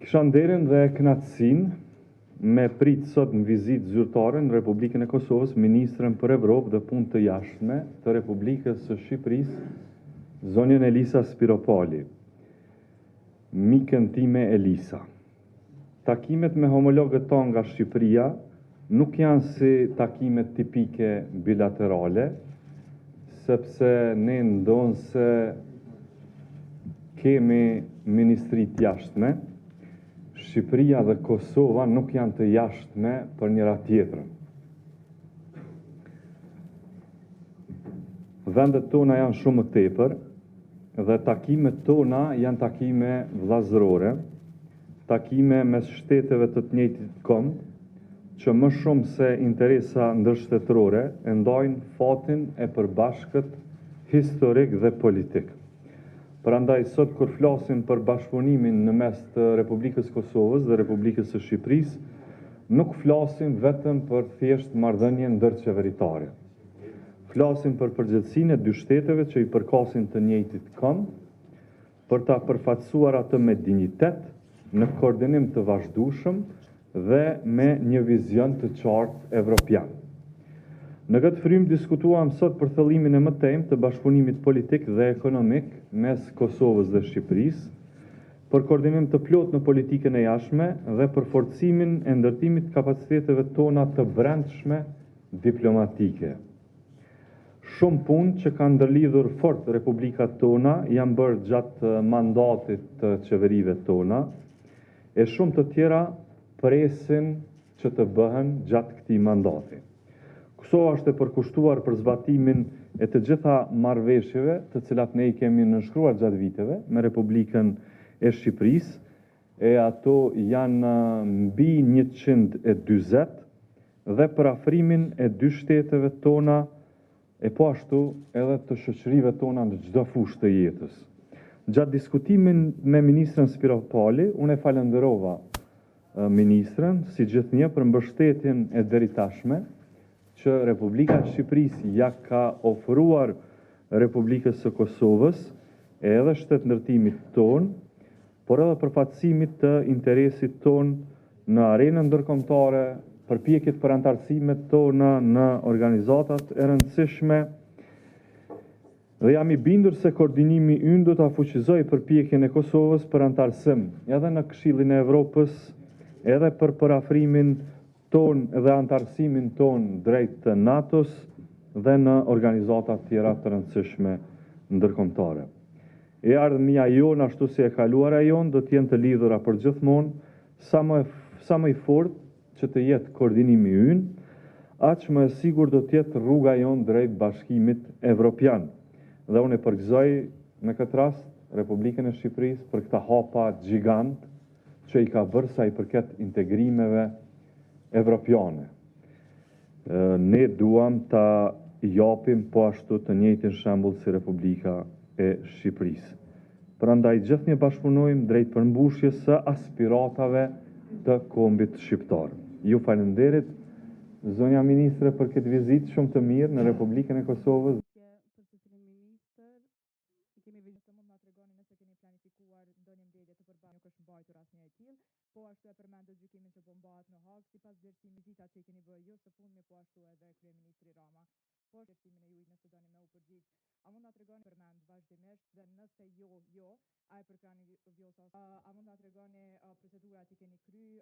Kisha nderin dhe kënaqësinë me prit sot në vizitë zyrtare në Republikën e Kosovës ministrën për Evropë dhe punë të jashtme të Republikës së Shqipërisë, zonjën Elisa Spiropali, mikën time Elisa. Takimet me homologët tonë nga Shqipëria nuk janë si takimet tipike bilaterale, sepse ne ndonse kemi ministri të jashtme, Shqipëria dhe Kosova nuk janë të jashtme për njëra tjetrën. Vendet tona janë shumë më tepër dhe takimet tona janë takime vllazërore, takime mes shteteve të njëjtit këmbë, që më shumë se interesa ndërshtetërore e ndajnë fatin e përbashkët historik dhe politik. Prandaj sot kur flasim për bashkëpunimin në mes të Republikës Kosovës dhe Republikës së Shqipërisë, nuk flasim vetëm për thjesht marrëdhënie ndërqeveritare. Flasim për përgjegjësinë e dy shteteve që i përkasin të njëjtit këmbë, për ta përfaqësuar atë me dinjitet, në koordinim të vazhdueshëm dhe me një vizion të qartë evropian. Në këtë frymë diskutuam sot për thellimin e mëtejmë të bashkëpunimit politik dhe ekonomik mes Kosovës dhe Shqipërisë, për koordinim të plotë në politikën e jashtme dhe për forcimin e ndërtimit kapaciteteve tona të brendshme diplomatike. Shumë punë që kanë ndërlidhur fort republikat tona janë bërë gjatë mandatit të qeverive tona, e shumë të tjera presin që të bëhen gjatë këtij mandati. Kosova është e përkushtuar për zbatimin e të gjitha marrëveshjeve të cilat ne i kemi nënshkruar gjatë viteve me Republikën e Shqipërisë, e ato janë mbi 140 dhe për afrimin e dy shteteve tona e po ashtu edhe të shoqërive tona në çdo fushë të jetës. Gjatë diskutimin me ministrën Spiropali, unë e falenderova ministrën si gjithnjë për mbështetjen e deritashme që Republika e Shqipërisë ja ka ofruar Republikës së Kosovës edhe shtetëndërtimit tonë, por edhe përfaqësimit të interesit tonë në arenën ndërkombëtare, përpjekjet për antarësimet tona në organizatat e rëndësishme, dhe jam i bindur se koordinimi ynë do ta fuqizojë përpjekjen e Kosovës për antarësim edhe në Këshillin e Evropës, edhe për parafrimin ton dhe antarësimin ton drejt të NATO-s dhe në organizata tjera të rëndësishme ndërkombëtare. E ardhmja jonë ashtu si e kaluara jonë do të jenë të lidhura përgjithmonë sa më i fortë që të jetë koordinimi ynë, aq më e sigurt do të jetë rruga jonë drejt bashkimit evropian. Dhe unë e përgëzoj në këtë rast Republikën e Shqipërisë për këta hapa gjigant që i ka bërë sa i përket integrimeve evropiane. Ne duam ta japim po ashtu të njëjtin shembull si Republika e Shqipërisë. Prandaj gjithnjë bashkëpunojmë drejt përmbushjes së aspiratave të kombit shqiptar. Ju falenderit, zonja ministre, për këtë vizitë shumë të mirë në Republikën e Kosovës. Po ashtu e përmendët gjykimin që po mbahet në Hag, sipas vlerësimit vizita që i keni bërë jo së fundmi, po ashtu edhe kryeministri Rama. Po vlerësimin e juaj nëse doni me u përgjigj. A mund na tregoni përmend vazhdimisht dhe nëse jo, a e përkrani vjosa? A mund na tregoni procedurat që keni kryer,